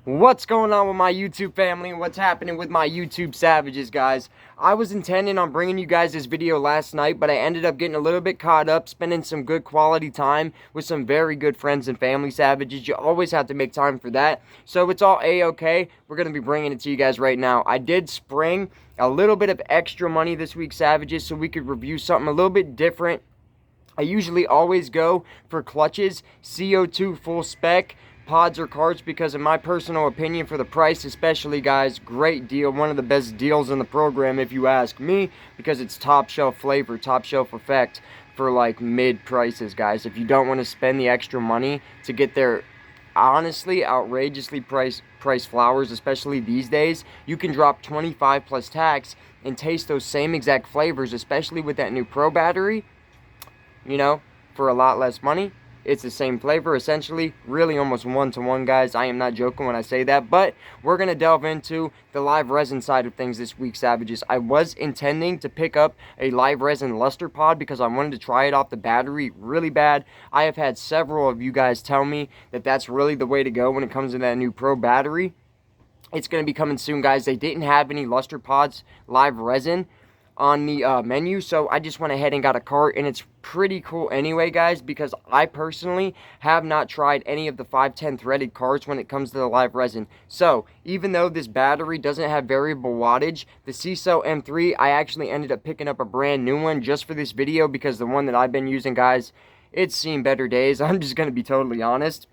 What's going on with my YouTube family and what's happening with my YouTube savages, guys? I was intending on bringing you guys this video last night, but I ended up getting a little bit caught up, spending some good quality time with some very good friends and family savages. You always have to make time for that, so it's all a-okay. We're going to be bringing it to you guys right now. I did spring a little bit of extra money this week, savages, so we could review something a little bit different. I usually always go for Klutch's CO2 full spec pods or carts because in my personal opinion, for the price especially, guys, great deal. One of the best deals in the program if you ask me, because it's top shelf flavor, top shelf effect for like mid prices, guys. If you don't want to spend the extra money to get their honestly outrageously priced flowers, especially these days, you can drop 25 plus tax and taste those same exact flavors, especially with that new Pro battery, you know, for a lot less money. It's the same flavor, essentially, really almost one-to-one, guys. I am not joking when I say that, but we're going to delve into the live resin side of things this week, savages. I was intending to pick up a live resin luster pod because I wanted to try it off the battery really bad. I have had several of you guys tell me that that's really the way to go when it comes to that new Pro battery. It's going to be coming soon, guys. They didn't have any luster pods live resin on the menu, so I just went ahead and got a cart, and it's pretty cool anyway, guys, because I personally have not tried any of the 510 threaded carts when it comes to the live resin. So even though this battery doesn't have variable wattage, the C-Cell M3, I actually ended up picking up a brand new one just for this video because the one that I've been using, guys, it's seen better days. I'm just going to be totally honest.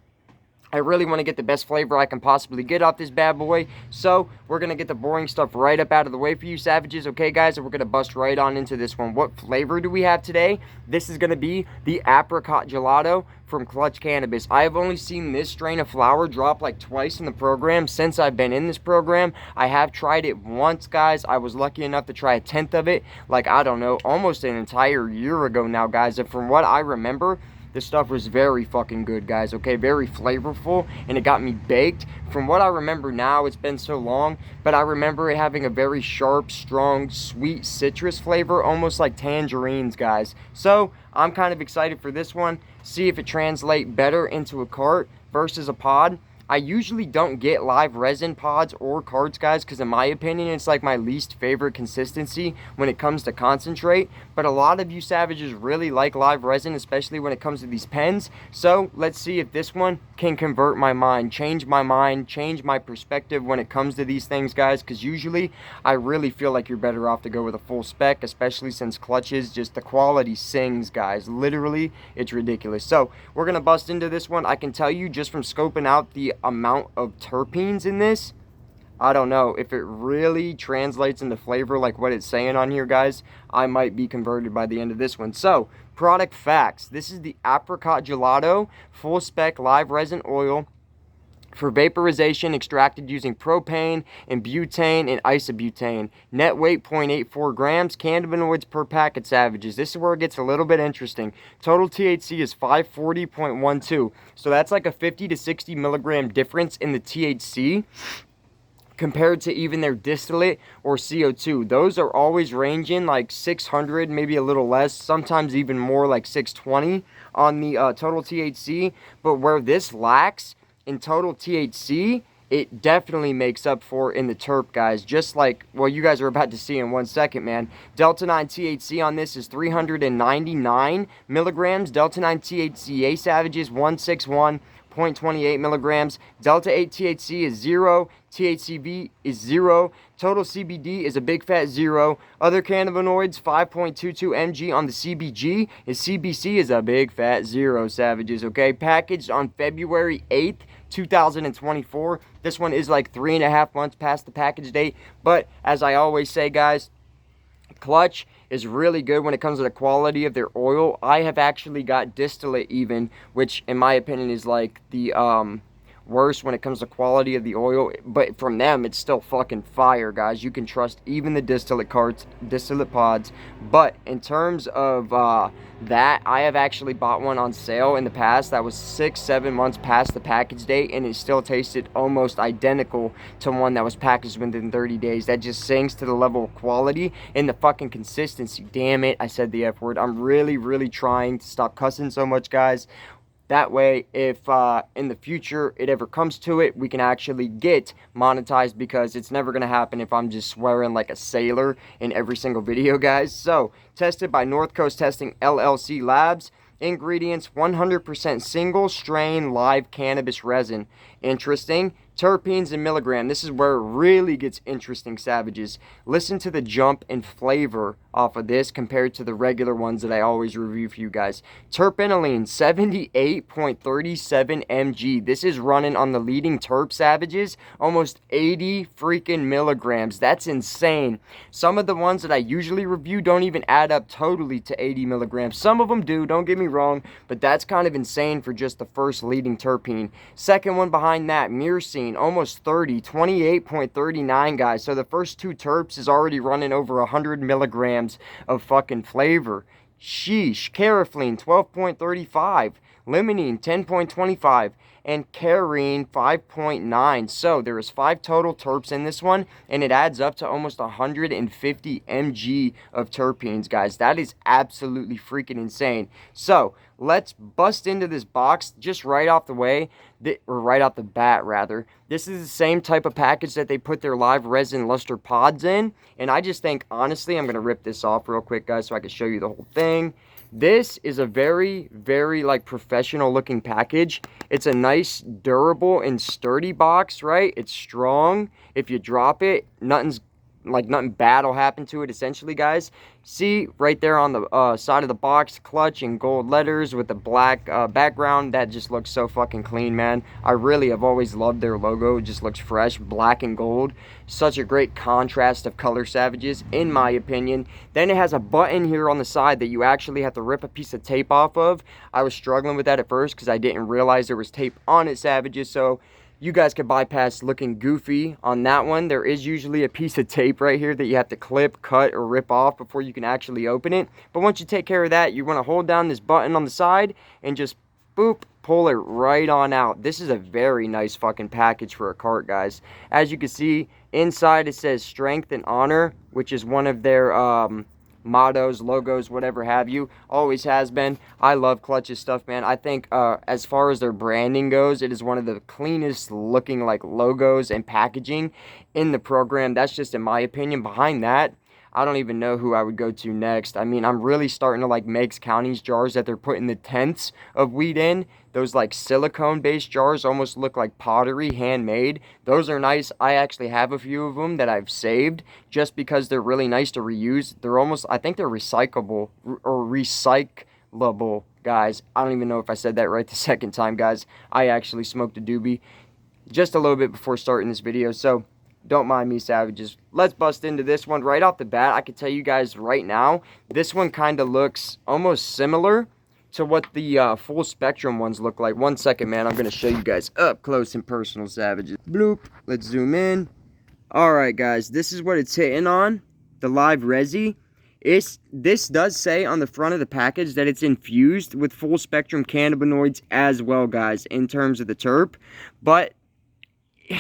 I really want to get the best flavor I can possibly get off this bad boy, so we're going to get the boring stuff right up out of the way for you savages, okay guys, and we're going to bust right on into this one. What flavor do we have today? This is going to be the Apricot Gelato from Klutch Cannabis. I have only seen this strain of flower drop like twice in the program since I've been in this program. I have tried it once, guys. I was lucky enough to try a tenth of it, like, I don't know, almost an entire year ago now, guys, and from what I remember, this stuff was very fucking good, guys, okay? Very flavorful, and it got me baked. From what I remember now, it's been so long, but I remember it having a very sharp, strong, sweet citrus flavor, almost like tangerines, guys. So, I'm kind of excited for this one. See if it translates better into a cart versus a pod. I usually don't get live resin pods or carts, guys, because in my opinion, it's like my least favorite consistency when it comes to concentrate. But a lot of you savages really like live resin, especially when it comes to these pens. So let's see if this one can convert my mind, change my perspective when it comes to these things, guys, because usually I really feel like you're better off to go with a full spec, especially since Klutch's, just the quality sings, guys. Literally, it's ridiculous. So we're going to bust into this one. I can tell you just from scoping out the amount of terpenes in this, I don't know if it really translates into flavor like what it's saying on here, guys. I might be converted by the end of this one. So product facts: this is the Apricot Gelato full spec live resin oil for vaporization, extracted using propane and butane and isobutane. Net weight 0.84 grams. Cannabinoids per packet, savages. This is where it gets a little bit interesting. Total THC is 540.12. So that's like a 50 to 60 milligram difference in the THC compared to even their distillate or CO2. Those are always ranging like 600, maybe a little less, sometimes even more, like 620 on the total THC. But where this lacks in total THC, it definitely makes up for in the terp, guys. Just like, well, you guys are about to see in 1 second, man. Delta 9 THC on this is 399 milligrams. Delta 9 THCA, savages, 161.28 milligrams. Delta 8 THC is 0. THCV is 0. Total CBD is a big fat 0. Other cannabinoids, 5.22 mg on the CBG. And CBC is a big fat 0, savages, okay? Packaged on February 8th, 2024. This one is like 3.5 months past the package date. But as I always say, guys, Klutch is really good when it comes to the quality of their oil. I have actually got distillate even, which in my opinion is like the worse when it comes to quality of the oil, but from them it's still fucking fire, guys. You can trust even the distillate pods. But in terms of that, I have actually bought one on sale in the past that was 6-7 months past the package date, and it still tasted almost identical to one that was packaged within 30 days. That just sings to the level of quality and the fucking consistency. Damn it, I said the F word. I'm really trying to stop cussing so much, guys. That way, if in the future it ever comes to it, we can actually get monetized, because it's never going to happen if I'm just swearing like a sailor in every single video, guys. So, tested by North Coast Testing LLC Labs. Ingredients: 100% single strain live cannabis resin. Interesting. Terpenes in milligram. This is where it really gets interesting, savages. Listen to the jump in flavor off of this compared to the regular ones that I always review for you guys. Terpinolene, 78.37 mg. This is running on the leading terp, savages. Almost 80 freaking milligrams. That's insane. Some of the ones that I usually review don't even add up totally to 80 milligrams. Some of them do, don't get me wrong, but that's kind of insane for just the first leading terpene. Second one behind that, myrcene, almost 30, 28.39, guys. So the first two terps is already running over 100 milligrams of fucking flavor. Sheesh. Caraflene, 12.35, limonene, 10.25, and carine, 5.9. So there is 5 total terps in this one, and it adds up to almost 150 mg of terpenes, guys. That is absolutely freaking insane. So let's bust into this box just right off the way, or right off the bat, rather. This is the same type of package that they put their live resin luster pods in, and I just think, honestly, I'm going to rip this off real quick, guys, so I can show you the whole thing. This is a very, very, like, professional looking package. It's a nice, durable, and sturdy box, right? It's strong. If you drop it, nothing bad will happen to it, essentially, guys. See right there on the side of the box, Klutch in gold letters with the black background. That just looks so fucking clean, man. I really have always loved their logo. It just looks fresh, black and gold. Such a great contrast of color, savages, in my opinion. Then it has a button here on the side that you actually have to rip a piece of tape off of. I was struggling with that at first because I didn't realize there was tape on it, savages. So you guys can bypass looking goofy on that one. There is usually a piece of tape right here that you have to clip, cut, or rip off before you can actually open it. But once you take care of that, you want to hold down this button on the side and just boop, pull it right on out. This is a very nice fucking package for a cart, guys. As you can see, inside it says strength and honor, which is one of their mottos, logos, whatever have you. Always has been. I love Klutch's stuff, man. I think as far as their branding goes, it is one of the cleanest looking like logos and packaging in the program. That's just in my opinion. Behind that, I don't even know who I would go to next. I mean, I'm really starting to like Meigs County's jars that they're putting the tenths of weed in. Those like silicone-based jars almost look like pottery, handmade. Those are nice. I actually have a few of them that I've saved just because they're really nice to reuse. They're almost, I think they're recyclable or recyclable, guys. I don't even know if I said that right the second time, guys. I actually smoked a doobie just a little bit before starting this video, so don't mind me, savages. Let's bust into this one right off the bat. I can tell you guys right now, this one kind of looks almost similar to what the full spectrum ones look like. One second, man. I'm going to show you guys up close and personal, savages. Bloop. Let's zoom in. Alright, guys. This is what it's hitting on. The live resi. This does say on the front of the package that it's infused with full spectrum cannabinoids as well, guys, in terms of the terp. But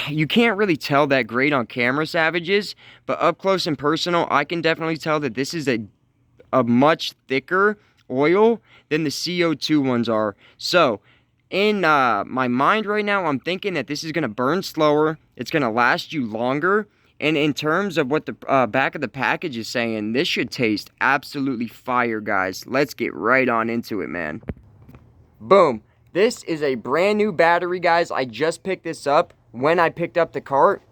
you can't really tell that great on camera, savages, but up close and personal, I can definitely tell that this is a much thicker oil than the CO2 ones are. So, in my mind right now, I'm thinking that this is going to burn slower, it's going to last you longer, and in terms of what the back of the package is saying, this should taste absolutely fire, guys. Let's get right on into it, man. Boom. This is a brand new battery, guys. I just picked this up when I picked up the cart,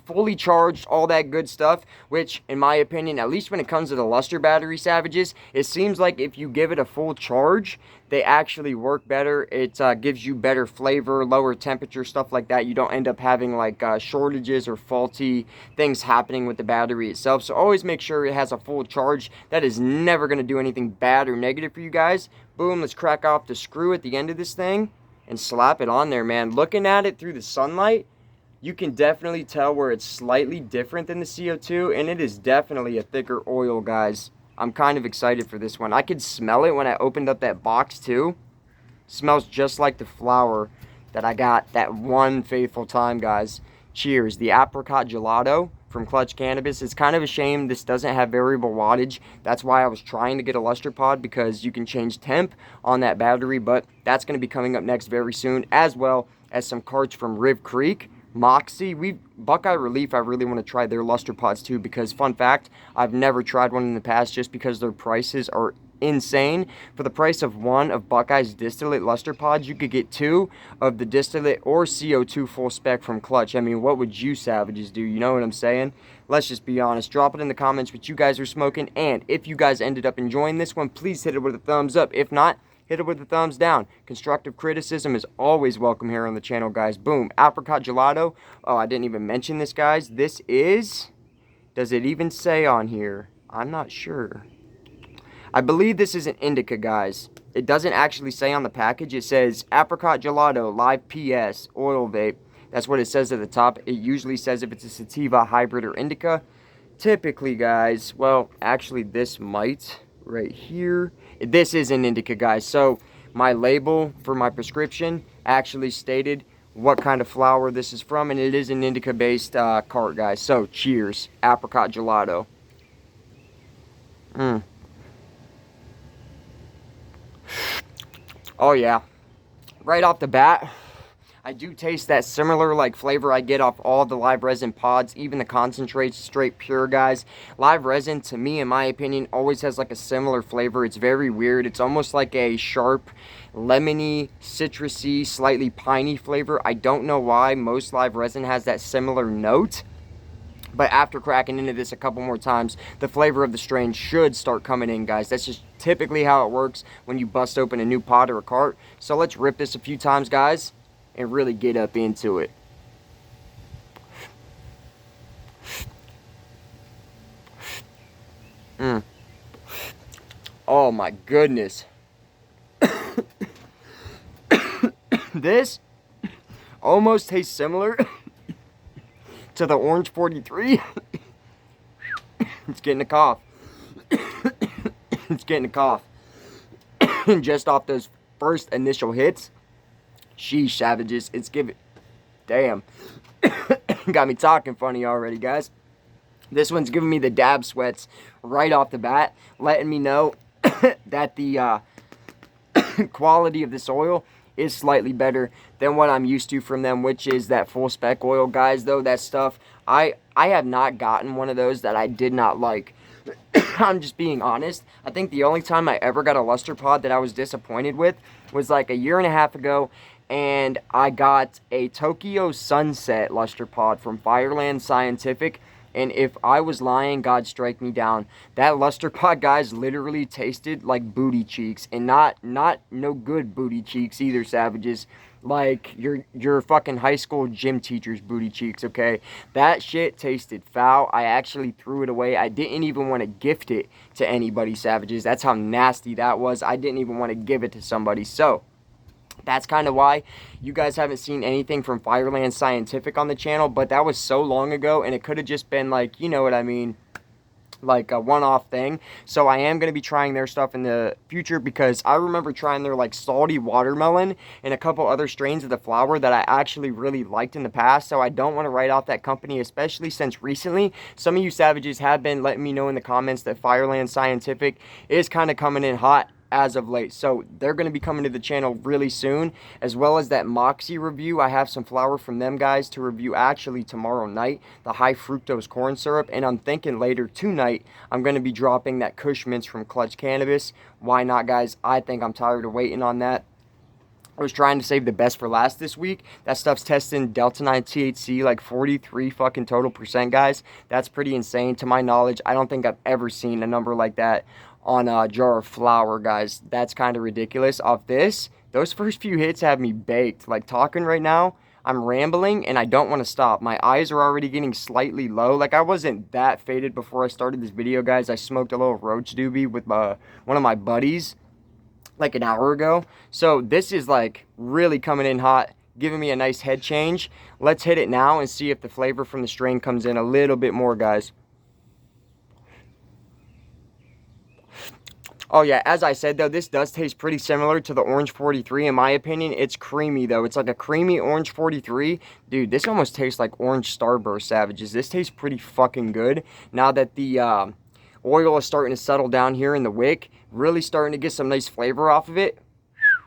fully charged, all that good stuff, which in my opinion, at least when it comes to the luster battery, savages, it seems like if you give it a full charge, they actually work better. It gives you better flavor, lower temperature, stuff like that. You don't end up having like shortages or faulty things happening with the battery itself. So always make sure it has a full charge. That is never going to do anything bad or negative for you guys. Boom, let's crack off the screw at the end of this thing and slap it on there, man. Looking at it through the sunlight, you can definitely tell where it's slightly different than the CO2, and it is definitely a thicker oil, guys. I'm kind of excited for this one. I could smell it when I opened up that box too. Smells just like the flower that I got that one faithful time, guys. Cheers. The Apricot Gelato. from Klutch Cannabis. It's kind of a shame this doesn't have variable wattage. That's why I was trying to get a luster pod, because you can change temp on that battery, but that's going to be coming up next very soon, as well as some carts from Riv Creek. Moxie, Buckeye Relief, I really want to try their luster pods too, because fun fact, I've never tried one in the past just because their prices are insane. For the price of one of Buckeye's distillate luster pods, you could get 2 of the distillate or CO2 full spec from Klutch. I mean, what would you savages do? You know what I'm saying? Let's just be honest. Drop it in the comments what you guys are smoking, and if you guys ended up enjoying this one, please hit it with a thumbs up. If not, hit it with a thumbs down. Constructive criticism is always welcome here on the channel, guys. Boom. Apricot Gelato. Oh, I didn't even mention this, guys. This is... Does it even say on here? I'm not sure. I believe this is an indica, guys. It doesn't actually say on the package. It says Apricot Gelato Live PS Oil Vape. That's what it says at the top. It usually says if it's a sativa, hybrid, or indica. Typically, guys, well, actually this might right here. This is an indica, guys. So my label for my prescription actually stated what kind of flower this is from, and it is an indica based cart, guys. So cheers. Apricot Gelato. Oh yeah, right off the bat, I do taste that similar like flavor I get off all the live resin pods, even the concentrates, straight pure, guys. Live resin, to me, in my opinion, always has like a similar flavor. It's very weird. It's almost like a sharp, lemony, citrusy, slightly piney flavor. I don't know why most live resin has that similar note. But after cracking into this a couple more times, the flavor of the strain should start coming in, guys. That's just typically how it works when you bust open a new pod or a cart. So let's rip this a few times, guys, and really get up into it. Oh my goodness. This almost tastes similar to the Orange 43. It's getting a cough. It's getting a cough. Just off those first initial hits. Sheesh, savages. It's giving... Damn. Got me talking funny already, guys. This one's giving me the dab sweats right off the bat, letting me know that the quality of this oil is slightly better than what I'm used to from them, which is that full spec oil, guys. Though that stuff, I have not gotten one of those that I did not like. I'm just being honest. I think the only time I ever got a luster pod that I was disappointed with was like a year and a half ago, and I got a Tokyo Sunset luster pod from Fireland Scientific. And if I was lying, God strike me down. That luster pod, guys, literally tasted like booty cheeks. And not no good booty cheeks either, savages. Like your fucking high school gym teacher's booty cheeks, okay? That shit tasted foul. I actually threw it away. I didn't even want to gift it to anybody, savages. That's how nasty that was. I didn't even want to give it to somebody. So that's kind of why you guys haven't seen anything from Fireland Scientific on the channel, but that was so long ago, and it could have just been like, you know what I mean, like a one-off thing. So I am going to be trying their stuff in the future, because I remember trying their like salty watermelon and a couple other strains of the flower that I actually really liked in the past. So I don't want to write off that company, especially since recently some of you savages have been letting me know in the comments that Fireland Scientific is kind of coming in hot as of late. So they're going to be coming to the channel really soon, as well as that Moxie review. I have some flour from them, guys, to review actually tomorrow night, the high fructose corn syrup. And I'm thinking later tonight I'm going to be dropping that Kush Mints from Klutch Cannabis. Why not, guys? I think I'm tired of waiting on that. I was trying to save the best for last this week. That stuff's testing Delta 9 THC like 43 fucking total percent, guys. That's pretty insane. To my knowledge, I don't think I've ever seen a number like that on a jar of flour, guys. That's kind of ridiculous. Off this, those first few hits have me baked. Like, talking right now, I'm rambling and I don't want to stop. My eyes are already getting slightly low. Like, I wasn't that faded before I started this video, guys. I smoked a little roach doobie with one of my buddies like an hour ago. So this is like really coming in hot, giving me a nice head change. Let's hit it now and see if the flavor from the strain comes in a little bit more, guys. Oh yeah, as I said though, this does taste pretty similar to the Orange 43 in my opinion. It's creamy though. It's like a creamy Orange 43. Dude, this almost tastes like Orange Starburst, Savages. This tastes pretty fucking good. Now that the oil is starting to settle down here in the wick, really starting to get some nice flavor off of it.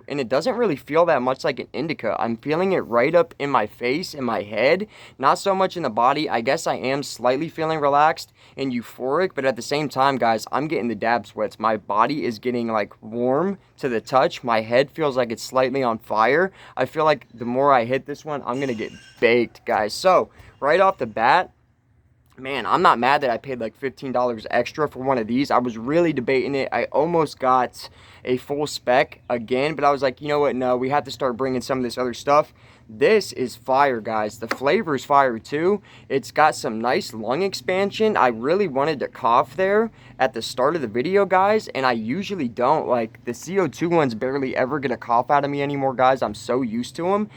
And it doesn't really feel that much like an indica. I'm feeling it right up in my face, in my head, not so much in the body. I guess I am slightly feeling relaxed and euphoric, but at the same time, guys, I'm getting the dab sweats. My body is getting like warm to the touch. My head feels like it's slightly on fire. I feel like the more I hit this one, I'm gonna get baked, guys. So right off the bat, man, I'm not mad that I paid like $15 extra for one of these. I was really debating it. I almost got a full spec again, but I was like, you know what? No, we have to start bringing some of this other stuff. This is fire, guys. The flavor is fire too. It's got some nice lung expansion. I really wanted to cough there at the start of the video, guys, and I usually don't. Like, the CO2 ones barely ever get a cough out of me anymore, guys. I'm so used to them.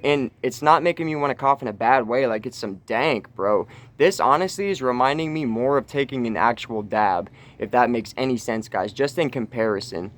And it's not making me want to cough in a bad way. Like, it's some dank, bro. This honestly is reminding me more of taking an actual dab, if that makes any sense, guys, just in comparison.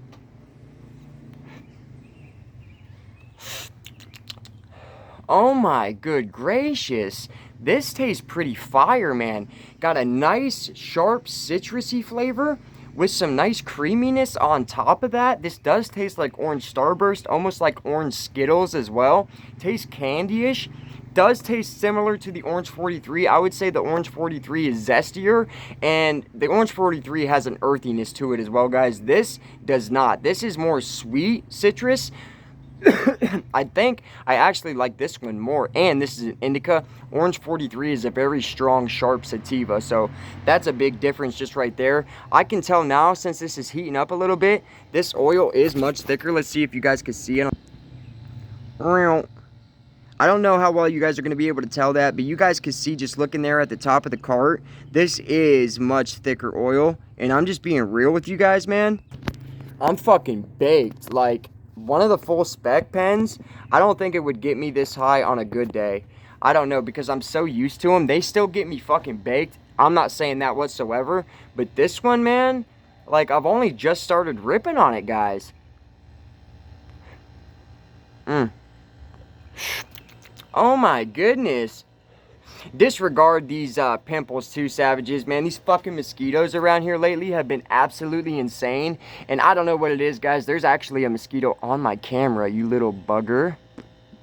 Oh my good gracious. This tastes pretty fire, man. Got a nice, sharp, citrusy flavor with some nice creaminess on top of that. This does taste like Orange Starburst, almost like Orange Skittles as well. Tastes candy-ish. Does taste similar to the Orange 43. I would say the Orange 43 is zestier, and the Orange 43 has an earthiness to it as well, guys. This does not. This is more sweet citrus. I think I actually like this one more, and this is an indica. Orange 43 is a very strong, sharp sativa, so that's a big difference just right there. I can tell now, since this is heating up a little bit, this oil is much thicker. Let's see if you guys can see it. I don't know how well you guys are going to be able to tell that, but you guys can see just looking there at the top of the cart, this is much thicker oil, and I'm just being real with you guys, man. I'm fucking baked. Like, one of the full spec pens, I don't think it would get me this high on a good day. I don't know, because I'm so used to them. They still get me fucking baked. I'm not saying that whatsoever. But this one, man, like, I've only just started ripping on it, guys. Oh my goodness. Disregard these pimples too, Savages, man. These fucking mosquitoes around here lately have been absolutely insane, and I don't know what it is, guys. There's actually a mosquito on my camera, you little bugger.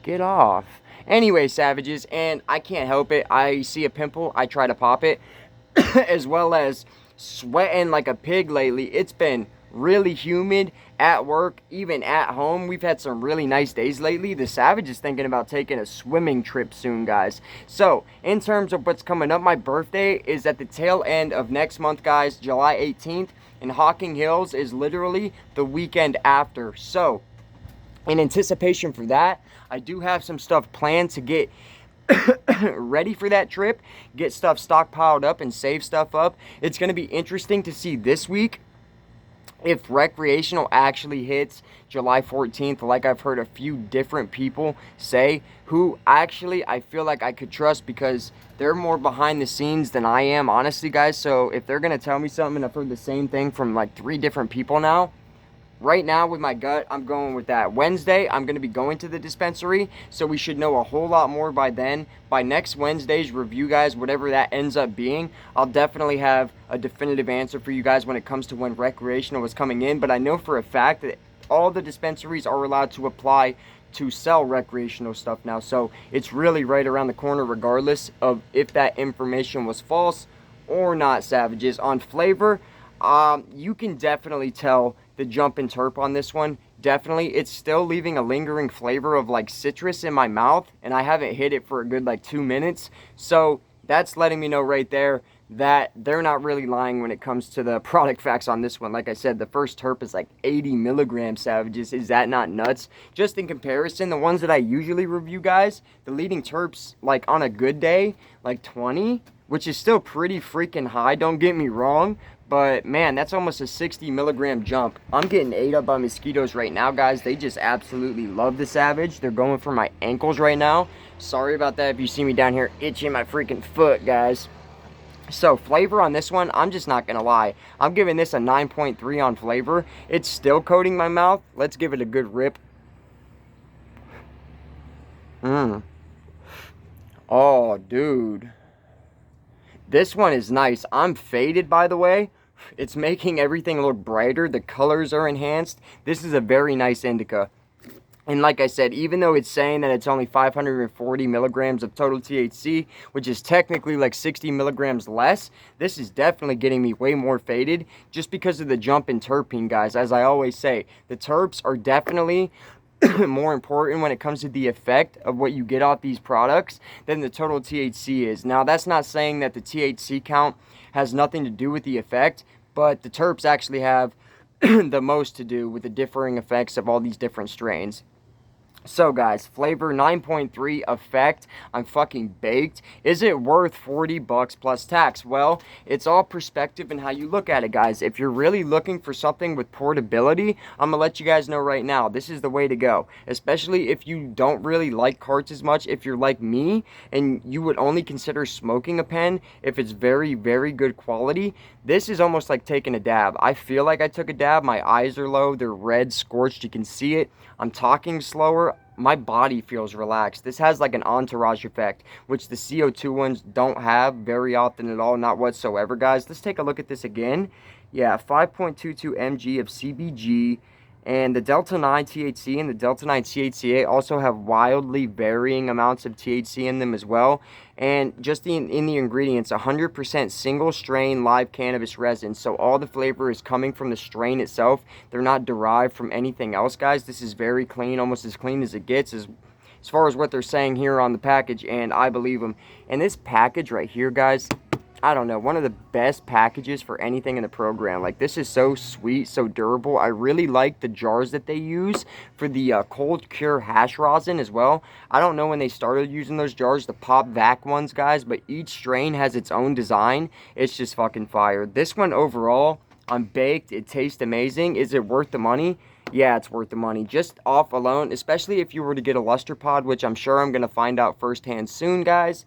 Get off. Anyway, Savages, and I can't help it. I see a pimple, I try to pop it. As well as sweating like a pig lately. It's been really humid at work, even at home. We've had some really nice days lately. The Savage is thinking about taking a swimming trip soon, guys. So in terms of what's coming up, my birthday is at the tail end of next month, guys, July 18th, and Hocking Hills is literally the weekend after. So in anticipation for that, I do have some stuff planned to get ready for that trip, get stuff stockpiled up and save stuff up. It's going to be interesting to see this week if recreational actually hits July 14th, like I've heard a few different people say, who actually I feel like I could trust because they're more behind the scenes than I am, honestly, guys. So if they're going to tell me something, and I've heard the same thing from like 3 different people now, right now with my gut, I'm going with that. Wednesday, I'm going to be going to the dispensary, so we should know a whole lot more by then. By next Wednesday's review, guys, whatever that ends up being, I'll definitely have a definitive answer for you guys when it comes to when recreational is coming in. But I know for a fact that all the dispensaries are allowed to apply to sell recreational stuff now, so it's really right around the corner regardless of if that information was false or not, Savages. On flavor, you can definitely tell the jump in terp on this one. Definitely, it's still leaving a lingering flavor of like citrus in my mouth, and I haven't hit it for a good like 2 minutes. So that's letting me know right there that they're not really lying when it comes to the product facts on this one. Like I said, the first terp is like 80 milligrams, Savages. Is that not nuts? Just in comparison, the ones that I usually review, guys, the leading terps, like on a good day, like 20, which is still pretty freaking high, don't get me wrong. But man, that's almost a 60 milligram jump. I'm getting ate up by mosquitoes right now, guys. They just absolutely love the Savage. They're going for my ankles right now. Sorry about that if you see me down here itching my freaking foot, guys. So, flavor on this one, I'm just not going to lie. I'm giving this a 9.3 on flavor. It's still coating my mouth. Let's give it a good rip. Oh, dude. This one is nice. I'm faded, by the way. It's making everything look brighter. The colors are enhanced. This is a very nice indica. And like I said, even though it's saying that it's only 540 milligrams of total THC, which is technically like 60 milligrams less, this is definitely getting me way more faded just because of the jump in terpene, guys. As I always say, the terps are definitely more important when it comes to the effect of what you get off these products than the total THC is. Now, that's not saying that the THC count has nothing to do with the effect, but the terps actually have the most to do with the differing effects of all these different strains. So guys, flavor 9.3, effect, I'm fucking baked. Is it worth 40 bucks plus tax? Well, it's all perspective and how you look at it, guys. If you're really looking for something with portability, I'm gonna let you guys know right now, this is the way to go. Especially if you don't really like carts as much, if you're like me and you would only consider smoking a pen if it's very, very good quality. This is almost like taking a dab. I feel like I took a dab. My eyes are low, they're red, scorched, you can see it. I'm talking slower. My body feels relaxed. This has like an entourage effect, which the CO2 ones don't have very often at all, not whatsoever, guys. Let's take a look at this again. Yeah, 5.22 mg of CBG, and the Delta 9 THC and the Delta 9 THCA also have wildly varying amounts of THC in them as well. And just in the ingredients, 100% single strain live cannabis resin. So all the flavor is coming from the strain itself. They're not derived from anything else, guys. This is very clean, almost as clean as it gets as far as what they're saying here on the package, and I believe them. And this package right here, guys, I don't know, one of the best packages for anything in the program. Like, this is so sweet, so durable. I really like the jars that they use for the cold cure hash rosin as well. I don't know when they started using those jars, the pop vac ones, guys, but each strain has its own design. It's just fucking fire. This one overall, I'm baked. It tastes amazing. Is it worth the money? Yeah, it's worth the money. Just off alone, especially if you were to get a luster pod, which I'm sure I'm going to find out firsthand soon, guys.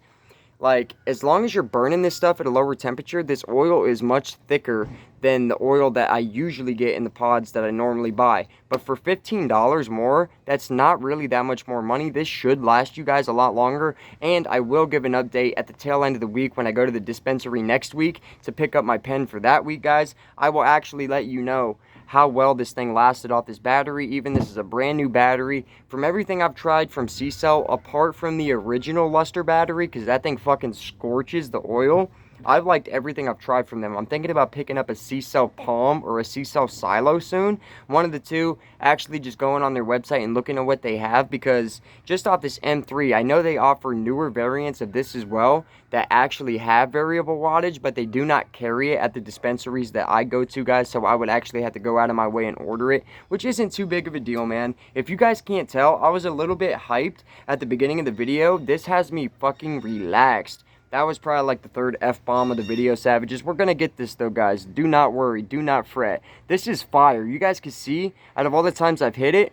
Like, as long as you're burning this stuff at a lower temperature, this oil is much thicker than the oil that I usually get in the pods that I normally buy. But for $15 more, that's not really that much more money. This should last you guys a lot longer. And I will give an update at the tail end of the week when I go to the dispensary next week to pick up my pen for that week, guys. I will actually let you know how well this thing lasted off this battery. Even this is a brand new battery. From everything I've tried from C-Cell, apart from the original luster battery, because that thing fucking scorches the oil, I've liked everything I've tried from them. I'm thinking about picking up a C-Cell Palm or a C-Cell Silo soon. One of the two, actually just going on their website and looking at what they have, because just off this M3, I know they offer newer variants of this as well that actually have variable wattage, but they do not carry it at the dispensaries that I go to, guys, so I would actually have to go out of my way and order it, which isn't too big of a deal, man. If you guys can't tell, I was a little bit hyped at the beginning of the video. This has me fucking relaxed. That was probably like the third F-bomb of the video, Savages. We're going to get this, though, guys. Do not worry. Do not fret. This is fire. You guys can see, out of all the times I've hit it,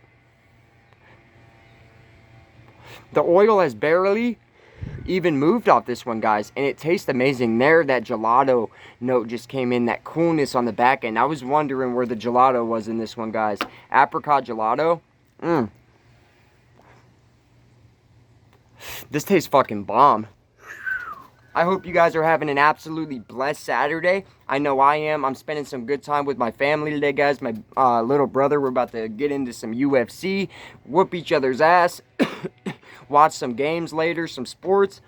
the oil has barely even moved off this one, guys. And it tastes amazing. There, that gelato note just came in. That coolness on the back end. I was wondering where the gelato was in this one, guys. Apricot gelato. This tastes fucking bomb. I hope you guys are having an absolutely blessed Saturday. I know I am. I'm spending some good time with my family today, guys. My little brother, we're about to get into some UFC, whoop each other's ass, watch some games later, some sports,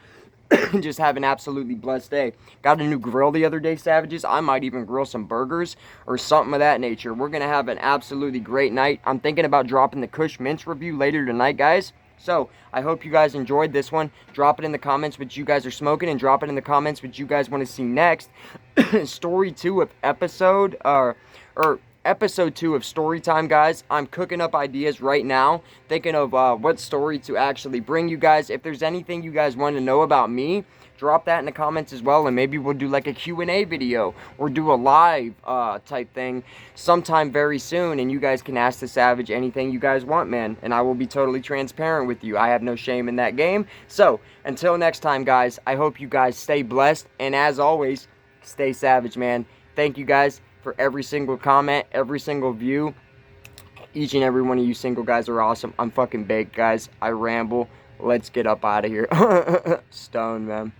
and just have an absolutely blessed day. Got a new grill the other day, Savages. I might even grill some burgers or something of that nature. We're going to have an absolutely great night. I'm thinking about dropping the Kush Mints review later tonight, guys. So, I hope you guys enjoyed this one. Drop it in the comments what you guys are smoking, and drop it in the comments what you guys want to see next. Story 2 of episode, or episode 2 of story time, guys. I'm cooking up ideas right now, thinking of what story to actually bring you guys. If there's anything you guys want to know about me, drop that in the comments as well, and maybe we'll do like a Q&A video or do a live type thing sometime very soon, and you guys can ask the Savage anything you guys want, man, and I will be totally transparent with you. I have no shame in that game. So until next time, guys, I hope you guys stay blessed, and as always, stay savage, man. Thank you guys for every single comment, every single view. Each and every one of you single guys are awesome. I'm fucking baked, guys. I ramble. Let's get up out of here. Stone, man.